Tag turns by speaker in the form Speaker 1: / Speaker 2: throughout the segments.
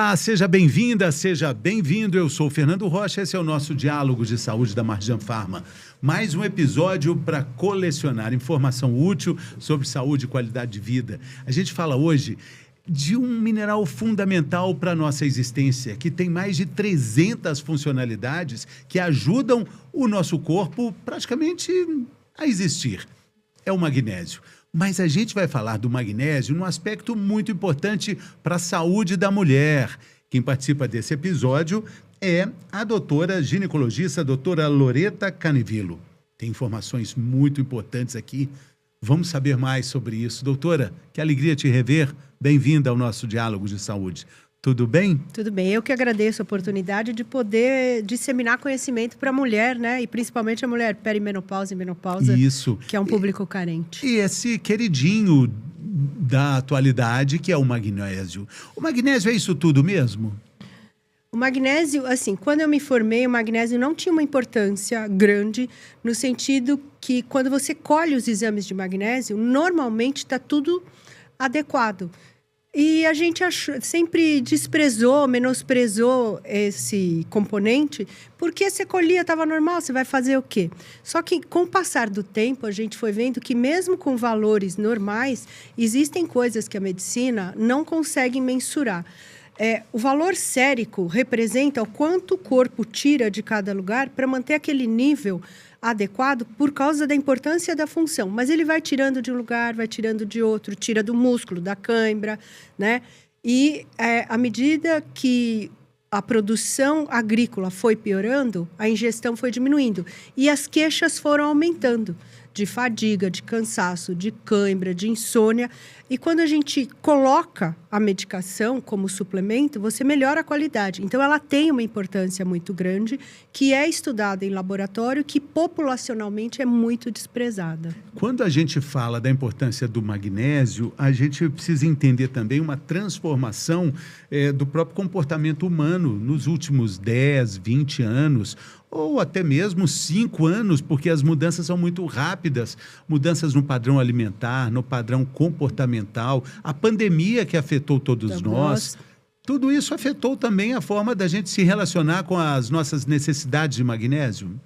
Speaker 1: Olá, seja bem-vinda, seja bem-vindo. Eu sou o Fernando Rocha, esse é o nosso Diálogo de Saúde da Marjan Pharma. Mais um episódio para colecionar informação útil sobre saúde e qualidade de vida. A gente fala hoje de um mineral fundamental para a nossa existência, que tem mais de 300 funcionalidades que ajudam o nosso corpo praticamente a existir. É o magnésio. Mas a gente vai falar do magnésio num aspecto muito importante para a saúde da mulher. Quem participa desse episódio é a doutora ginecologista, a doutora Loreta Canevilo. Tem informações muito importantes aqui. Vamos saber mais sobre isso. Doutora, que alegria te rever. Bem-vinda ao nosso Diálogo de Saúde. Tudo bem?
Speaker 2: Tudo bem. Eu que agradeço a oportunidade de poder disseminar conhecimento para a mulher, né? E principalmente a mulher perimenopausa e menopausa,
Speaker 1: Isso.
Speaker 2: Que é um público carente.
Speaker 1: E esse queridinho da atualidade, que é o magnésio. O magnésio é isso tudo mesmo?
Speaker 2: O magnésio, assim, quando eu me formei, o magnésio não tinha uma importância grande, no sentido que quando você colhe os exames de magnésio, normalmente está tudo adequado. E a gente sempre desprezou, menosprezou esse componente, porque você colhia, estava normal, você vai fazer o quê? Só que com o passar do tempo, a gente foi vendo que mesmo com valores normais, existem coisas que a medicina não consegue mensurar. O valor sérico representa o quanto o corpo tira de cada lugar para manter aquele nível adequado por causa da importância da função. Mas ele vai tirando de um lugar, vai tirando de outro, tira do músculo, da cãibra, né? E à medida que a produção agrícola foi piorando, a ingestão foi diminuindo. E as queixas foram aumentando de fadiga, de cansaço, de cãibra, de insônia. E quando a gente coloca a medicação como suplemento, você melhora a qualidade. Então, ela tem uma importância muito grande, que é estudada em laboratório, que populacionalmente é muito desprezada.
Speaker 1: Quando a gente fala da importância do magnésio, a gente precisa entender também uma transformação do próprio comportamento humano nos últimos 10, 20 anos, ou até mesmo 5 anos, porque as mudanças são muito rápidas. Mudanças no padrão alimentar, no padrão comportamental, a pandemia que afetou todos nós. Tudo isso afetou também a forma da gente se relacionar com as nossas necessidades de magnésio?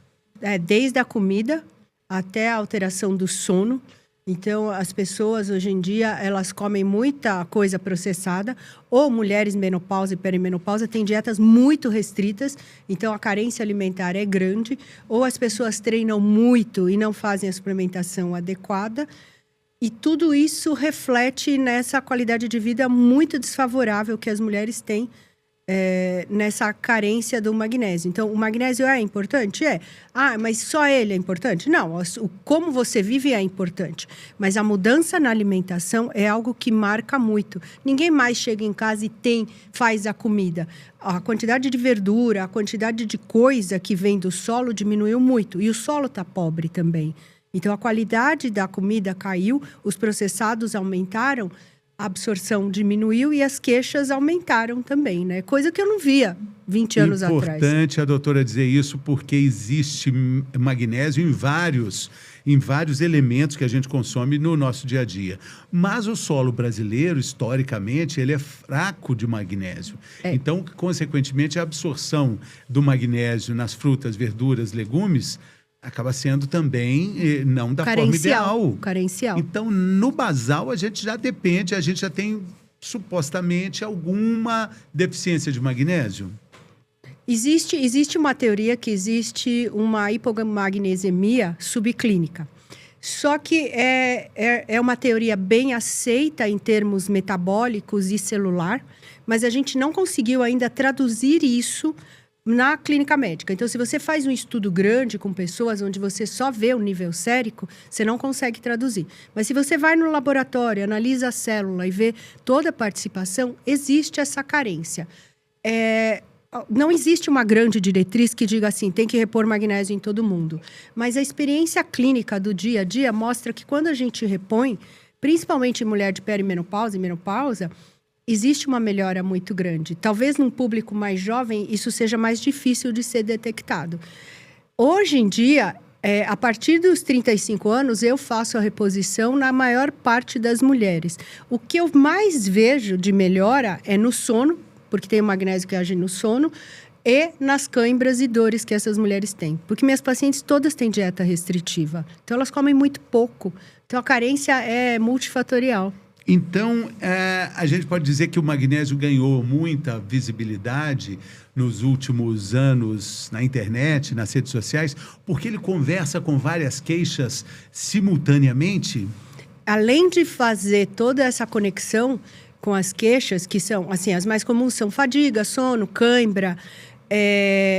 Speaker 2: Desde a comida até a alteração do sono. Então, as pessoas, hoje em dia, elas comem muita coisa processada, ou mulheres menopausa e perimenopausa têm dietas muito restritas, então a carência alimentar é grande, ou as pessoas treinam muito e não fazem a suplementação adequada, e tudo isso reflete nessa qualidade de vida muito desfavorável que as mulheres têm, nessa carência do magnésio. Então, o magnésio é importante? É. Mas só ele é importante? Não, como você vive é importante. Mas a mudança na alimentação é algo que marca muito. Ninguém mais chega em casa e faz a comida. A quantidade de verdura, a quantidade de coisa que vem do solo diminuiu muito. E o solo está pobre também. Então, a qualidade da comida caiu, os processados aumentaram, a absorção diminuiu e as queixas aumentaram também, né? Coisa que eu não via 20 anos atrás.
Speaker 1: Importante a doutora dizer isso, porque existe magnésio em vários elementos que a gente consome no nosso dia a dia. Mas o solo brasileiro, historicamente, ele é fraco de magnésio. Então, consequentemente, a absorção do magnésio nas frutas, verduras, legumes acaba sendo também não da forma ideal.
Speaker 2: Carencial.
Speaker 1: Então, no basal, a gente já tem supostamente alguma deficiência de magnésio?
Speaker 2: Existe uma teoria que existe uma hipomagnesemia subclínica. Só que é uma teoria bem aceita em termos metabólicos e celular, mas a gente não conseguiu ainda traduzir isso na clínica médica. Então, se você faz um estudo grande com pessoas onde você só vê o nível sérico, você não consegue traduzir. Mas se você vai no laboratório, analisa a célula e vê toda a participação, existe essa carência. Não existe uma grande diretriz que diga assim, tem que repor magnésio em todo mundo. Mas a experiência clínica do dia a dia mostra que quando a gente repõe, principalmente em mulher de perimenopausa e menopausa, existe uma melhora muito grande. Talvez num público mais jovem isso seja mais difícil de ser detectado. Hoje em dia, a partir dos 35 anos, eu faço a reposição na maior parte das mulheres. O que eu mais vejo de melhora é no sono, porque tem o magnésio que age no sono, e nas câimbras e dores que essas mulheres têm. Porque minhas pacientes todas têm dieta restritiva. Então, elas comem muito pouco. Então, a carência é multifatorial.
Speaker 1: Então, a gente pode dizer que o magnésio ganhou muita visibilidade nos últimos anos na internet, nas redes sociais, porque ele conversa com várias queixas simultaneamente?
Speaker 2: Além de fazer toda essa conexão com as queixas, que são, assim, as mais comuns são fadiga, sono, cãibra,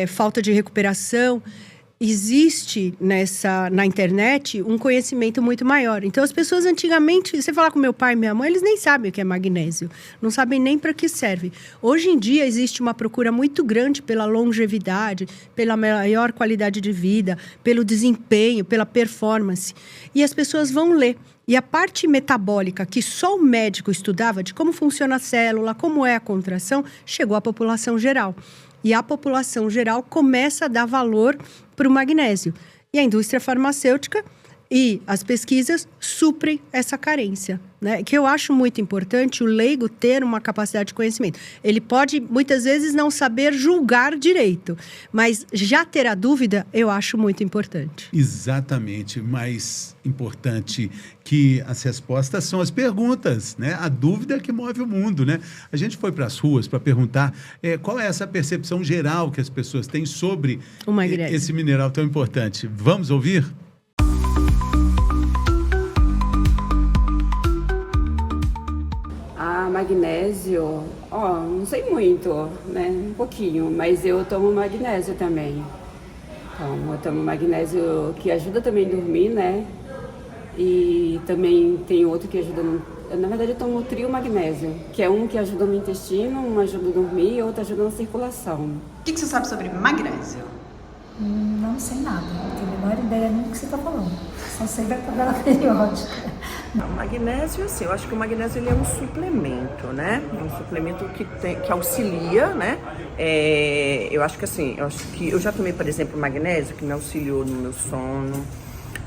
Speaker 2: falta de recuperação, existe na internet um conhecimento muito maior. Então, as pessoas antigamente, você falar com meu pai e minha mãe, eles nem sabem o que é magnésio, não sabem nem para que serve. Hoje em dia, existe uma procura muito grande pela longevidade, pela maior qualidade de vida, pelo desempenho, pela performance. E as pessoas vão ler. E a parte metabólica, que só o médico estudava, de como funciona a célula, como é a contração, chegou à população geral. E a população geral começa a dar valor para o magnésio. E a indústria farmacêutica e as pesquisas suprem essa carência, né? Que eu acho muito importante o leigo ter uma capacidade de conhecimento. Ele pode, muitas vezes, não saber julgar direito, mas já ter a dúvida, eu acho muito importante.
Speaker 1: Exatamente, mais importante que as respostas são as perguntas, né? A dúvida é que move o mundo, né? A gente foi para as ruas para perguntar qual é essa percepção geral que as pessoas têm sobre
Speaker 2: o magnésio,
Speaker 1: esse mineral tão importante. Vamos ouvir?
Speaker 3: Magnésio, não sei muito, né? Um pouquinho, mas eu tomo magnésio também. Então, eu tomo magnésio que ajuda também a dormir, né? E também tem outro que ajuda na verdade, eu tomo o trio magnésio, que é um que ajuda no intestino, um ajuda a dormir e outro ajuda na circulação.
Speaker 4: O que você sabe sobre magnésio?
Speaker 5: Não sei nada, não tenho a menor ideia nem do que você está falando. Só sei da tabela periódica.
Speaker 6: O magnésio, assim, eu acho que o magnésio ele é um suplemento, né? Um suplemento que auxilia, né? Eu acho que assim, eu já tomei, por exemplo, magnésio que me auxiliou no meu sono.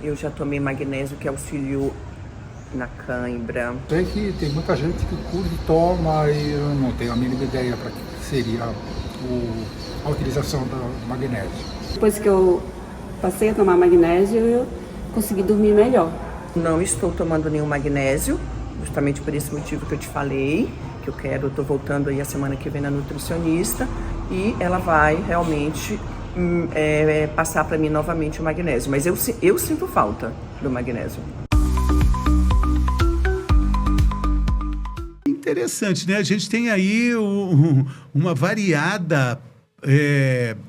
Speaker 6: Eu já tomei magnésio que auxiliou na cãibra.
Speaker 7: Sei que tem muita gente que curte e toma e eu não tenho a mínima ideia para que seria a utilização do magnésio.
Speaker 3: Depois que eu passei a tomar magnésio, eu consegui dormir melhor.
Speaker 6: Não estou tomando nenhum magnésio, justamente por esse motivo que eu te falei, que eu estou voltando aí a semana que vem na nutricionista e ela vai realmente passar para mim novamente o magnésio. Mas eu sinto falta do magnésio.
Speaker 1: Interessante, né? A gente tem aí uma variada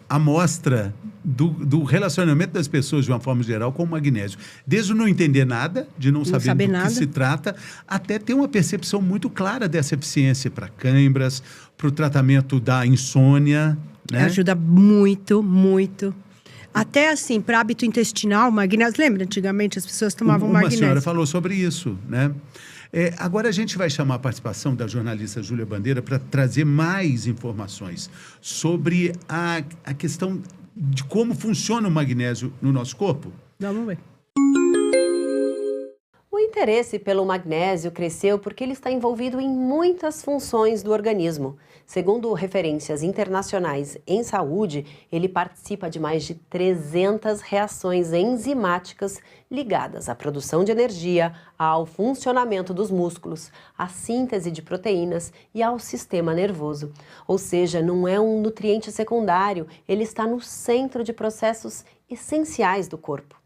Speaker 1: amostra do relacionamento das pessoas de uma forma geral com o magnésio. Desde não entender nada, de não saber do que se trata, até ter uma percepção muito clara dessa eficiência para cãibras, para o tratamento da insônia, né?
Speaker 2: Ajuda muito, muito. Até assim, para hábito intestinal, magnésio. Lembra, antigamente as pessoas tomavam magnésio.
Speaker 1: Uma senhora falou sobre isso, né? Agora a gente vai chamar a participação da jornalista Júlia Bandeira para trazer mais informações sobre a questão de como funciona o magnésio no nosso corpo.
Speaker 2: Vamos ver.
Speaker 8: O interesse pelo magnésio cresceu porque ele está envolvido em muitas funções do organismo. Segundo referências internacionais em saúde, ele participa de mais de 300 reações enzimáticas ligadas à produção de energia, ao funcionamento dos músculos, à síntese de proteínas e ao sistema nervoso. Ou seja, não é um nutriente secundário, ele está no centro de processos essenciais do corpo.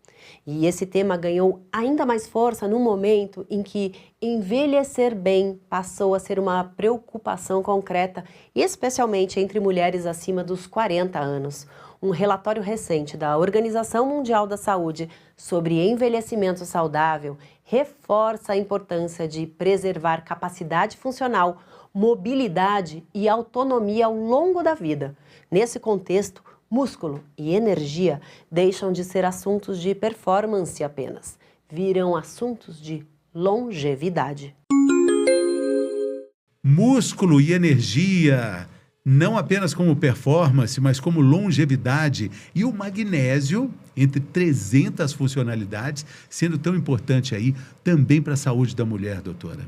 Speaker 8: E esse tema ganhou ainda mais força no momento em que envelhecer bem passou a ser uma preocupação concreta, especialmente entre mulheres acima dos 40 anos. Um relatório recente da Organização Mundial da Saúde sobre envelhecimento saudável reforça a importância de preservar capacidade funcional, mobilidade e autonomia ao longo da vida. Nesse contexto, músculo e energia deixam de ser assuntos de performance apenas, viram assuntos de longevidade.
Speaker 1: Músculo e energia, não apenas como performance, mas como longevidade. E o magnésio, entre 300 funcionalidades, sendo tão importante aí também para a saúde da mulher, doutora.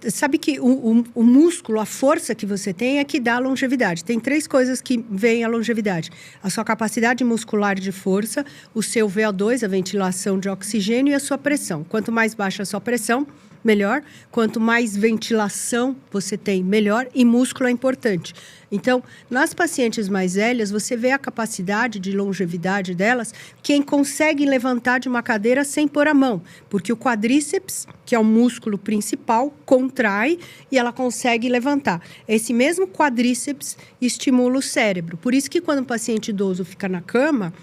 Speaker 2: Sabe que o músculo, a força que você tem é que dá longevidade. Tem 3 coisas que vêm a longevidade. A sua capacidade muscular de força, o seu VO2, a ventilação de oxigênio, e a sua pressão. Quanto mais baixa a sua pressão, melhor. Quanto mais ventilação você tem, melhor. E músculo é importante. Então, nas pacientes mais velhas, você vê a capacidade de longevidade delas, quem consegue levantar de uma cadeira sem pôr a mão. Porque o quadríceps, que é o músculo principal, contrai e ela consegue levantar. Esse mesmo quadríceps estimula o cérebro. Por isso que quando o paciente idoso fica na cama,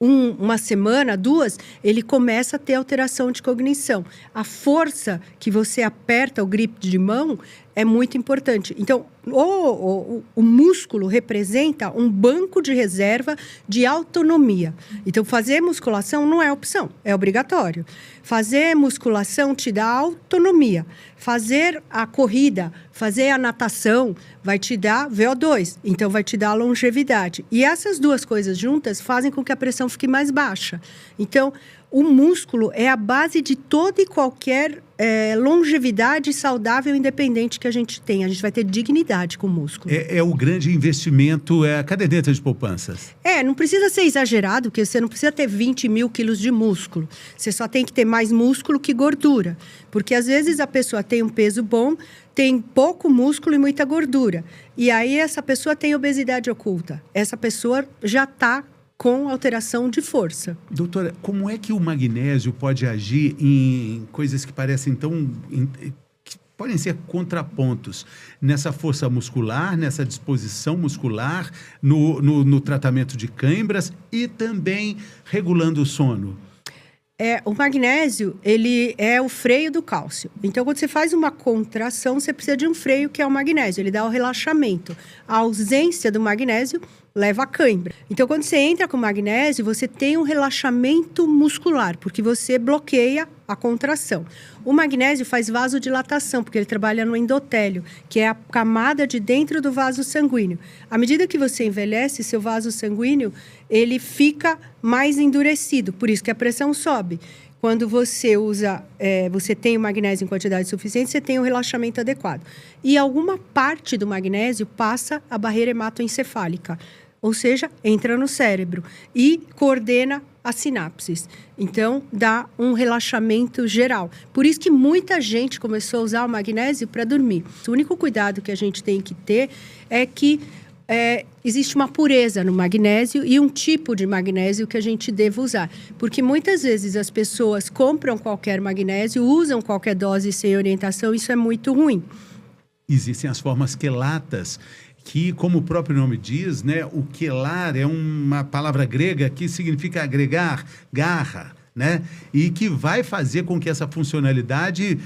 Speaker 2: uma semana, 2, ele começa a ter alteração de cognição. A força que você aperta o grip de mão é muito importante. Então, o músculo representa um banco de reserva de autonomia. Então, fazer musculação não é opção, é obrigatório. Fazer musculação te dá autonomia. Fazer a corrida, fazer a natação, vai te dar VO2. Então, vai te dar longevidade. E essas 2 coisas juntas fazem com que a pressão fique mais baixa. Então, o músculo é a base de toda e qualquer longevidade saudável independente que a gente tem. A gente vai ter dignidade com o músculo.
Speaker 1: É o grande investimento, é a caderneta de poupanças.
Speaker 2: Não precisa ser exagerado, porque você não precisa ter 20 mil quilos de músculo. Você só tem que ter mais músculo que gordura. Porque às vezes a pessoa tem um peso bom, tem pouco músculo e muita gordura. E aí essa pessoa tem obesidade oculta. Essa pessoa já está com alteração de força.
Speaker 1: Doutora, como é que o magnésio pode agir em coisas que parecem que podem ser contrapontos nessa força muscular, nessa disposição muscular, no tratamento de câimbras e também regulando o sono?
Speaker 2: O magnésio, ele é o freio do cálcio. Então, quando você faz uma contração, você precisa de um freio que é o magnésio. Ele dá o relaxamento. A ausência do magnésio leva a cãibra. Então, quando você entra com magnésio, você tem um relaxamento muscular, porque você bloqueia a contração. O magnésio faz vasodilatação, porque ele trabalha no endotélio, que é a camada de dentro do vaso sanguíneo. À medida que você envelhece, seu vaso sanguíneo, ele fica mais endurecido, por isso que a pressão sobe. Quando você você tem o magnésio em quantidade suficiente, você tem um relaxamento adequado. E alguma parte do magnésio passa a barreira hematoencefálica, ou seja, entra no cérebro e coordena as sinapses. Então, dá um relaxamento geral. Por isso que muita gente começou a usar o magnésio para dormir. O único cuidado que a gente tem que ter é que existe uma pureza no magnésio e um tipo de magnésio que a gente deva usar. Porque muitas vezes as pessoas compram qualquer magnésio, usam qualquer dose sem orientação, isso é muito ruim.
Speaker 1: Existem as formas quelatas, que, como o próprio nome diz, né, o quelar é uma palavra grega que significa agregar, garra, né? E que vai fazer com que essa funcionalidade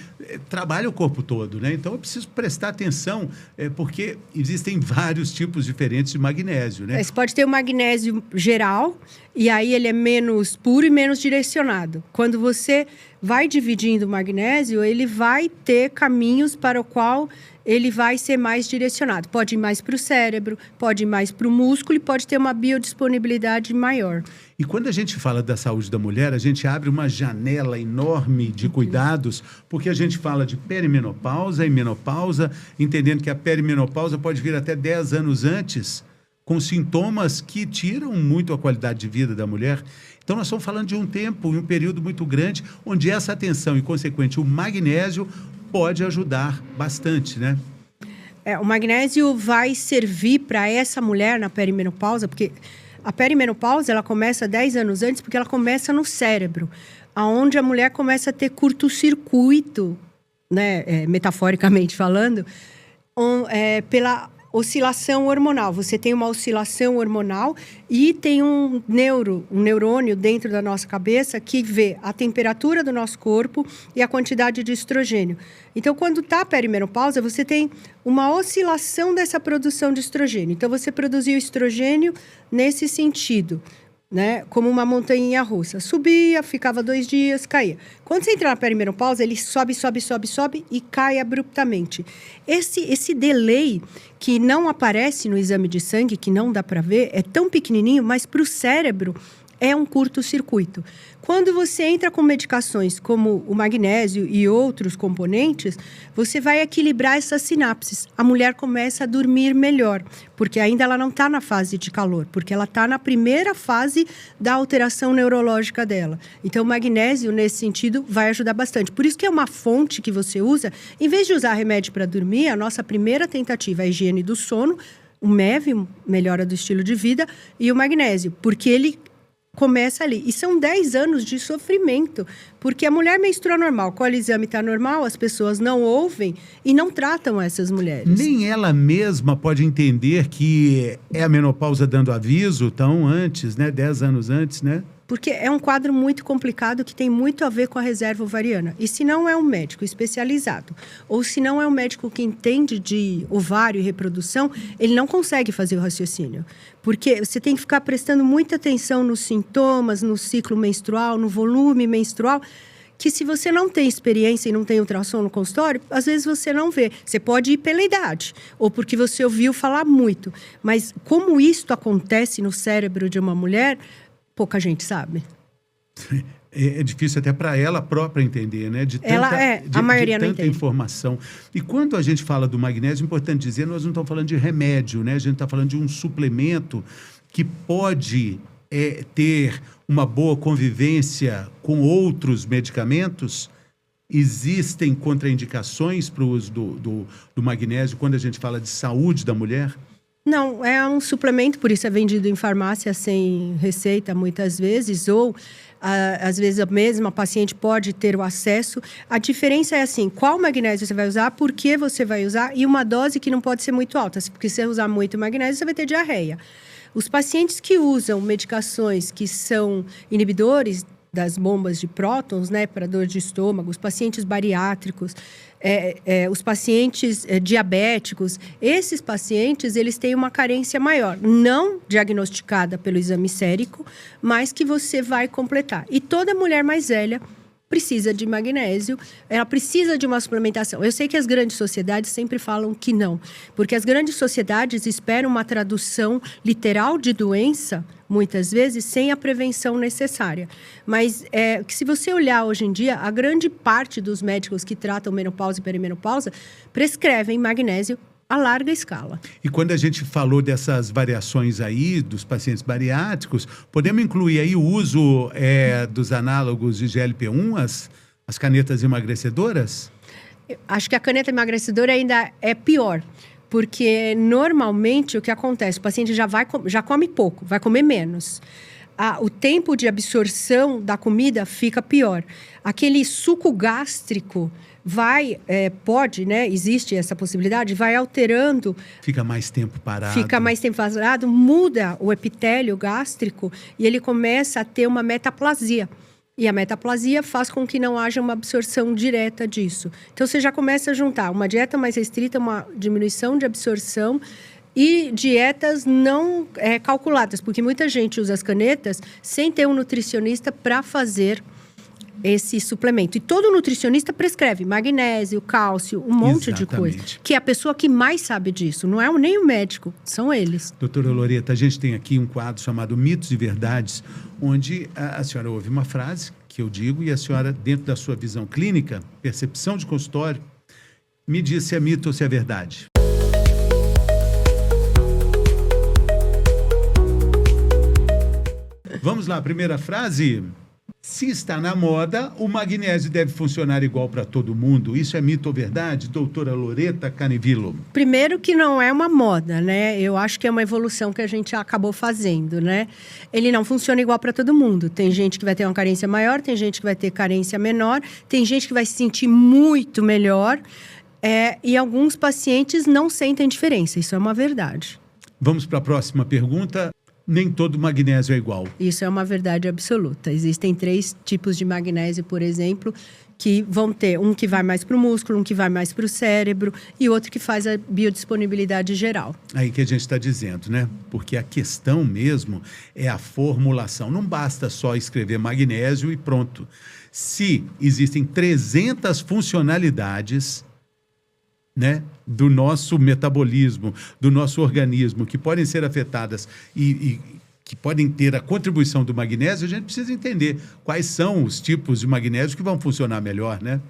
Speaker 1: trabalhe o corpo todo, né? Então, eu preciso prestar atenção, porque existem vários tipos diferentes de magnésio, né?
Speaker 2: Você pode ter o magnésio geral, e aí ele é menos puro e menos direcionado. Quando você vai dividindo o magnésio, ele vai ter caminhos para o qual ele vai ser mais direcionado. Pode ir mais para o cérebro, pode ir mais para o músculo e pode ter uma biodisponibilidade maior.
Speaker 1: E quando a gente fala da saúde da mulher, a gente abre uma janela enorme de cuidados, porque a gente fala de perimenopausa e menopausa, entendendo que a perimenopausa pode vir até 10 anos antes, com sintomas que tiram muito a qualidade de vida da mulher. Então, nós estamos falando de um tempo e um período muito grande, onde essa atenção e, consequente, o magnésio pode ajudar bastante, né?
Speaker 2: O magnésio vai servir para essa mulher na perimenopausa, porque a perimenopausa ela começa 10 anos antes, porque ela começa no cérebro, aonde a mulher começa a ter curto-circuito, né, metaforicamente falando, pela oscilação hormonal. Você tem uma oscilação hormonal e tem um neurônio dentro da nossa cabeça que vê a temperatura do nosso corpo e a quantidade de estrogênio. Então, quando está a perimenopausa, você tem uma oscilação dessa produção de estrogênio. Então, você produziu estrogênio nesse sentido, né? Como uma montanha russa. Subia, ficava 2 dias, caía. Quando você entra na perimenopausa, ele sobe e cai abruptamente. Esse delay que não aparece no exame de sangue, que não dá para ver, é tão pequenininho, mas para o cérebro é um curto-circuito. Quando você entra com medicações como o magnésio e outros componentes, você vai equilibrar essas sinapses. A mulher começa a dormir melhor, porque ainda ela não está na fase de calor, porque ela está na primeira fase da alteração neurológica dela. Então, o magnésio, nesse sentido, vai ajudar bastante. Por isso que é uma fonte que você usa, em vez de usar remédio para dormir, a nossa primeira tentativa é a higiene do sono, o MEV, melhora do estilo de vida, e o magnésio, porque ele começa ali. E são 10 anos de sofrimento, porque a mulher menstrua normal, colhe o exame está normal, as pessoas não ouvem e não tratam essas mulheres.
Speaker 1: Nem ela mesma pode entender que é a menopausa dando aviso tão antes, né? 10 anos antes, né?
Speaker 2: Porque é um quadro muito complicado que tem muito a ver com a reserva ovariana. E se não é um médico especializado, ou se não é um médico que entende de ovário e reprodução, ele não consegue fazer o raciocínio. Porque você tem que ficar prestando muita atenção nos sintomas, no ciclo menstrual, no volume menstrual, que se você não tem experiência e não tem ultrassom no consultório, às vezes você não vê. Você pode ir pela idade, ou porque você ouviu falar muito. Mas como isto acontece no cérebro de uma mulher, pouca gente sabe.
Speaker 1: É difícil até para ela própria entender, né?
Speaker 2: A maioria não
Speaker 1: tanta
Speaker 2: entende.
Speaker 1: informação. E quando a gente fala do magnésio, é importante dizer, nós não estamos falando de remédio, né? A gente está falando de um suplemento que pode ter uma boa convivência com outros medicamentos. Existem contraindicações para o uso do magnésio quando a gente fala de saúde da mulher?
Speaker 2: Não, é um suplemento, por isso é vendido em farmácia sem receita muitas vezes, ou às vezes a mesma paciente pode ter o acesso. A diferença é assim, qual magnésio você vai usar, por que você vai usar, e uma dose que não pode ser muito alta, porque se você usar muito magnésio, você vai ter diarreia. Os pacientes que usam medicações que são inibidores das bombas de prótons, né, para dor de estômago, os pacientes bariátricos, os pacientes diabéticos, esses pacientes, eles têm uma carência maior, não diagnosticada pelo exame sérico, mas que você vai completar. E toda mulher mais velha precisa de magnésio, ela precisa de uma suplementação. Eu sei que as grandes sociedades sempre falam que não, porque as grandes sociedades esperam uma tradução literal de doença, muitas vezes, sem a prevenção necessária. Mas que se você olhar hoje em dia, a grande parte dos médicos que tratam menopausa e perimenopausa prescrevem magnésio a larga escala.
Speaker 1: E quando a gente falou dessas variações aí, dos pacientes bariátricos, podemos incluir aí o uso dos análogos de GLP-1, as canetas emagrecedoras?
Speaker 2: Acho que a caneta emagrecedora ainda é pior, porque normalmente o que acontece, o paciente já come pouco, vai comer menos. O tempo de absorção da comida fica pior. Aquele suco gástrico pode, né? Existe essa possibilidade, vai alterando.
Speaker 1: Fica mais tempo parado.
Speaker 2: Fica mais tempo parado, muda o epitélio gástrico e ele começa a ter uma metaplasia. E a metaplasia faz com que não haja uma absorção direta disso. Então, você já começa a juntar uma dieta mais restrita, uma diminuição de absorção e dietas não calculadas, porque muita gente usa as canetas sem ter um nutricionista para fazer esse suplemento. E todo nutricionista prescreve magnésio, cálcio, um monte de coisa. Que é a pessoa que mais sabe disso. Não é nem o médico, são eles.
Speaker 1: Doutora Loreta, a gente tem aqui um quadro chamado Mitos e Verdades, onde a senhora ouve uma frase que eu digo e a senhora, dentro da sua visão clínica, percepção de consultório, me diz se é mito ou se é verdade. Vamos lá, primeira frase. Se está na moda, o magnésio deve funcionar igual para todo mundo. Isso é mito ou verdade, doutora Loreta Canevilo?
Speaker 2: Primeiro que não é uma moda, né? Eu acho que é uma evolução que a gente acabou fazendo, né? Ele não funciona igual para todo mundo. Tem gente que vai ter uma carência maior, tem gente que vai ter carência menor, tem gente que vai se sentir muito melhor, e alguns pacientes não sentem diferença. Isso é uma verdade.
Speaker 1: Vamos para a próxima pergunta. Nem todo magnésio é igual.
Speaker 2: Isso é uma verdade absoluta. Existem 3 tipos de magnésio, por exemplo, que vão ter um que vai mais para o músculo, um que vai mais para o cérebro e outro que faz a biodisponibilidade geral.
Speaker 1: Aí que a gente está dizendo, né? Porque a questão mesmo é a formulação. Não basta só escrever magnésio e pronto. Se existem 300 funcionalidades, né, do nosso metabolismo, do nosso organismo, que podem ser afetadas e que podem ter a contribuição do magnésio, a gente precisa entender quais são os tipos de magnésio que vão funcionar melhor, né?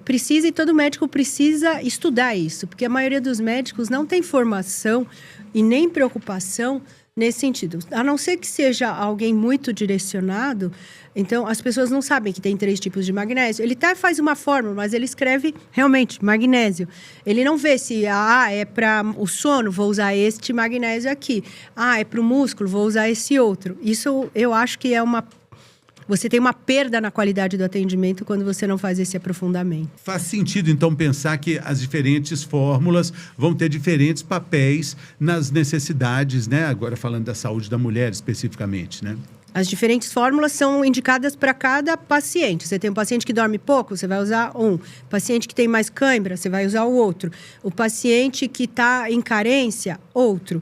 Speaker 2: Precisa, e todo médico precisa estudar isso, porque a maioria dos médicos não tem formação e nem preocupação nesse sentido. A não ser que seja alguém muito direcionado, então as pessoas não sabem que tem 3 tipos de magnésio. Ele até faz uma fórmula, mas ele escreve realmente magnésio. Ele não vê se é para o sono, vou usar este magnésio aqui. É para o músculo, vou usar esse outro. Isso eu acho que você tem uma perda na qualidade do atendimento quando você não faz esse aprofundamento.
Speaker 1: Faz sentido, então, pensar que as diferentes fórmulas vão ter diferentes papéis nas necessidades, né? Agora falando da saúde da mulher especificamente, né?
Speaker 2: As diferentes fórmulas são indicadas para cada paciente. Você tem um paciente que dorme pouco, você vai usar um. Paciente que tem mais cãibra, você vai usar o outro. O paciente que está em carência, outro.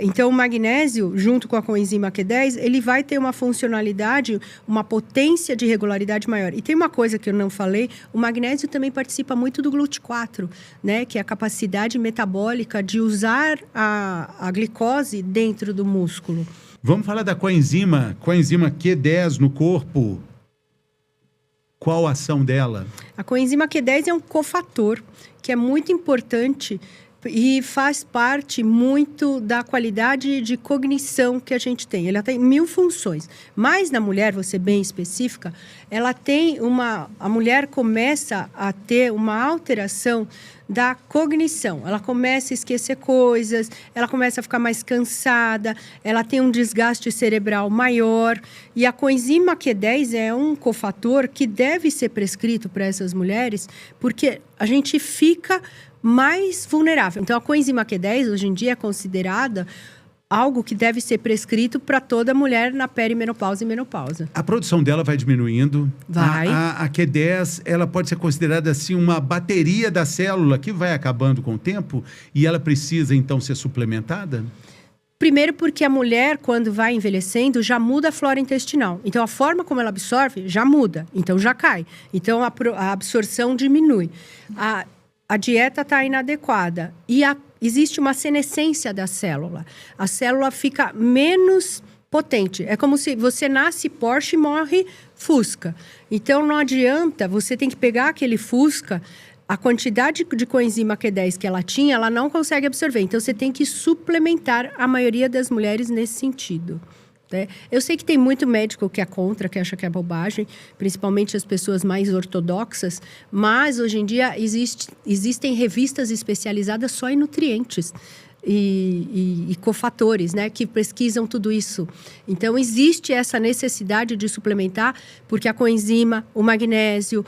Speaker 2: Então, o magnésio, junto com a coenzima Q10, ele vai ter uma funcionalidade, uma potência de regularidade maior. E tem uma coisa que eu não falei, o magnésio também participa muito do GLUT4, né? Que é a capacidade metabólica de usar a glicose dentro do músculo.
Speaker 1: Vamos falar da coenzima Q10 no corpo. Qual a ação dela?
Speaker 2: A coenzima Q10 é um cofator que é muito importante e faz parte muito da qualidade de cognição que a gente tem. Ela tem 1000 funções. Mas na mulher, vou ser bem específica, ela tem a mulher começa a ter uma alteração da cognição. Ela começa a esquecer coisas, ela começa a ficar mais cansada, ela tem um desgaste cerebral maior. E a coenzima Q10 é um cofator que deve ser prescrito para essas mulheres, porque a gente fica mais vulnerável. Então, a coenzima Q10, hoje em dia, é considerada algo que deve ser prescrito para toda mulher na perimenopausa e menopausa.
Speaker 1: A produção dela vai diminuindo.
Speaker 2: Vai.
Speaker 1: A Q10, ela pode ser considerada assim uma bateria da célula que vai acabando com o tempo e ela precisa, então, ser suplementada?
Speaker 2: Primeiro porque a mulher, quando vai envelhecendo, já muda a flora intestinal. Então, a forma como ela absorve já muda. Então, já cai. Então, a absorção diminui. A dieta está inadequada e existe uma senescência da célula. A célula fica menos potente. É como se você nasce Porsche e morre Fusca. Então, não adianta, você tem que pegar aquele Fusca, a quantidade de coenzima Q10 que ela tinha, ela não consegue absorver. Então, você tem que suplementar a maioria das mulheres nesse sentido. Eu sei que tem muito médico que é contra, que acha que é bobagem, principalmente as pessoas mais ortodoxas, mas hoje em dia existem revistas especializadas só em nutrientes e cofatores, né, que pesquisam tudo isso. Então, existe essa necessidade de suplementar, porque a coenzima, o magnésio,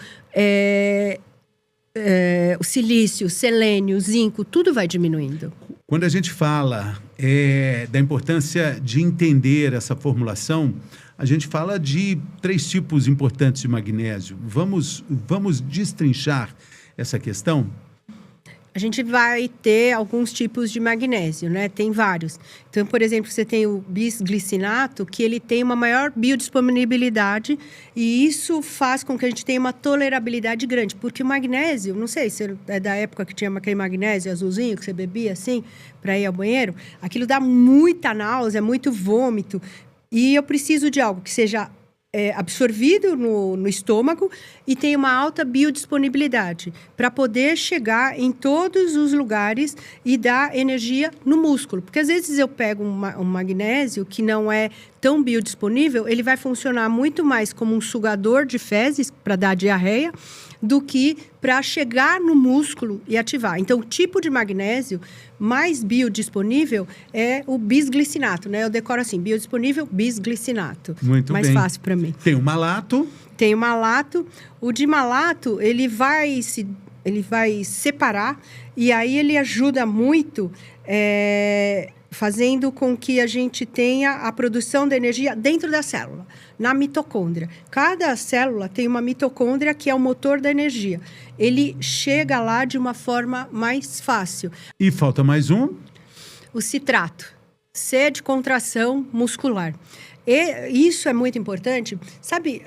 Speaker 2: o silício, o selênio, o zinco, tudo vai diminuindo.
Speaker 1: Quando a gente fala da importância de entender essa formulação, a gente fala de 3 tipos importantes de magnésio. Vamos destrinchar essa questão?
Speaker 2: A gente vai ter alguns tipos de magnésio, né? Tem vários. Então, por exemplo, você tem o bisglicinato, que ele tem uma maior biodisponibilidade e isso faz com que a gente tenha uma tolerabilidade grande. Porque o magnésio, não sei se é da época que tinha aquele magnésio azulzinho que você bebia assim, para ir ao banheiro, aquilo dá muita náusea, muito vômito. E eu preciso de algo que seja absorvido no estômago e tem uma alta biodisponibilidade para poder chegar em todos os lugares e dar energia no músculo. Porque às vezes eu pego um magnésio que não é tão biodisponível, ele vai funcionar muito mais como um sugador de fezes para dar diarreia do que para chegar no músculo e ativar. Então, o tipo de magnésio mais biodisponível é o bisglicinato, né? Eu decoro assim, biodisponível, bisglicinato.
Speaker 1: Muito
Speaker 2: mais
Speaker 1: bem.
Speaker 2: Fácil para mim.
Speaker 1: Tem o malato.
Speaker 2: Tem o malato. O de malato, ele vai separar e aí ele ajuda muito fazendo com que a gente tenha a produção da energia dentro da célula, na mitocôndria. Cada célula tem uma mitocôndria que é o motor da energia. Ele chega lá de uma forma mais fácil.
Speaker 1: E falta mais um?
Speaker 2: O citrato. C de contração muscular. E isso é muito importante. Sabe,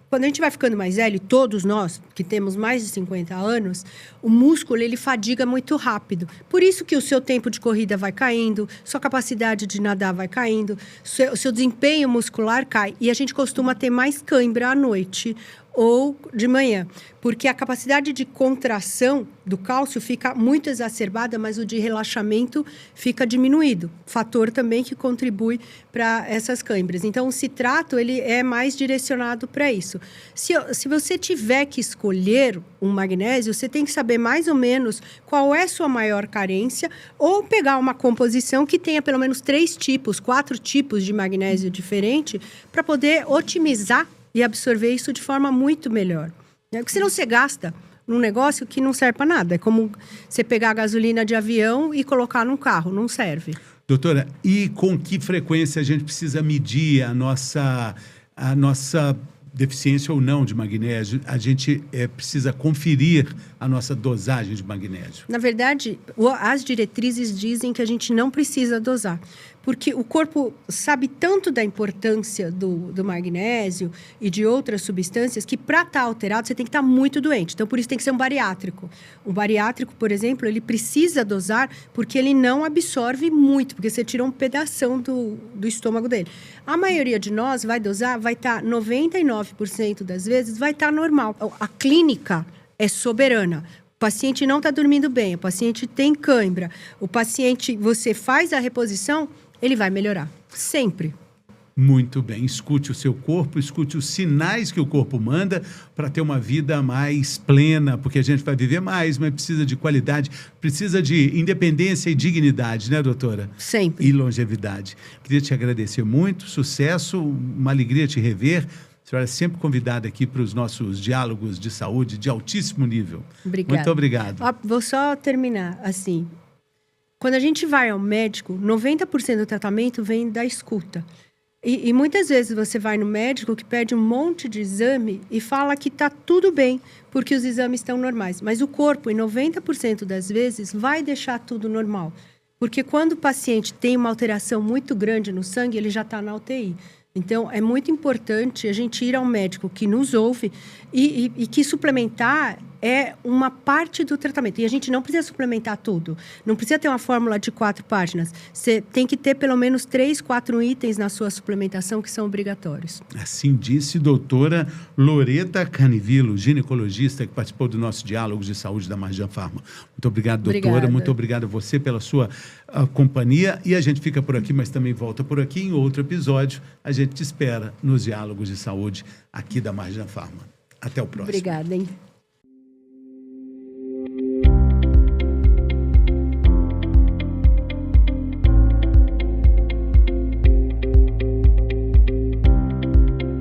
Speaker 2: Quando a gente vai ficando mais velho, todos nós que temos mais de 50 anos, o músculo ele fadiga muito rápido. Por isso que o seu tempo de corrida vai caindo, sua capacidade de nadar vai caindo, seu desempenho muscular cai. E a gente costuma ter mais cãibra à noite ou de manhã, porque a capacidade de contração do cálcio fica muito exacerbada, mas o de relaxamento fica diminuído. Fator também que contribui para essas câimbras. Então, o citrato ele é mais direcionado para isso. Se você tiver que escolher um magnésio, você tem que saber mais ou menos qual é a sua maior carência ou pegar uma composição que tenha pelo menos 4 tipos de magnésio diferente para poder otimizar e absorver isso de forma muito melhor. Porque senão você gasta num negócio que não serve para nada. É como você pegar a gasolina de avião e colocar num carro, não serve.
Speaker 1: Doutora, e com que frequência a gente precisa medir a nossa deficiência ou não de magnésio? A gente precisa conferir a nossa dosagem de magnésio?
Speaker 2: Na verdade, as diretrizes dizem que a gente não precisa dosar, porque o corpo sabe tanto da importância do magnésio e de outras substâncias que, para estar alterado, você tem que estar muito doente. Então, por isso tem que ser um bariátrico. Um bariátrico, por exemplo, ele precisa dosar porque ele não absorve muito, porque você tira um pedação do estômago dele. A maioria de nós vai dosar, vai estar 99% das vezes, vai estar normal. A clínica é soberana. O paciente não está dormindo bem, o paciente tem cãibra, o paciente, você faz a reposição, ele vai melhorar, sempre.
Speaker 1: Muito bem, escute o seu corpo, escute os sinais que o corpo manda para ter uma vida mais plena, porque a gente vai viver mais, mas precisa de qualidade, precisa de independência e dignidade, né, doutora?
Speaker 2: Sempre.
Speaker 1: E longevidade. Queria te agradecer muito, sucesso, uma alegria te rever. A senhora é sempre convidada aqui para os nossos diálogos de saúde de altíssimo nível.
Speaker 2: Obrigada.
Speaker 1: Muito obrigado.
Speaker 2: Vou só terminar assim. Quando a gente vai ao médico, 90% do tratamento vem da escuta. E muitas vezes você vai no médico que pede um monte de exame e fala que está tudo bem, porque os exames estão normais. Mas o corpo, em 90% das vezes, vai deixar tudo normal. Porque quando o paciente tem uma alteração muito grande no sangue, ele já está na UTI. Então, é muito importante a gente ir ao médico que nos ouve e que suplementar é uma parte do tratamento. E a gente não precisa suplementar tudo. Não precisa ter uma fórmula de 4 páginas. Você tem que ter pelo menos 3, 4 itens na sua suplementação que são obrigatórios.
Speaker 1: Assim disse doutora Loreta Canivilo, ginecologista que participou do nosso diálogo de saúde da Marjan Pharma. Muito obrigado, doutora.
Speaker 2: Obrigada.
Speaker 1: Muito obrigado a você pela sua companhia. E a gente fica por aqui, mas também volta por aqui em outro episódio. A gente te espera nos diálogos de saúde aqui da Marjan Pharma. Até o próximo.
Speaker 2: Obrigada, hein?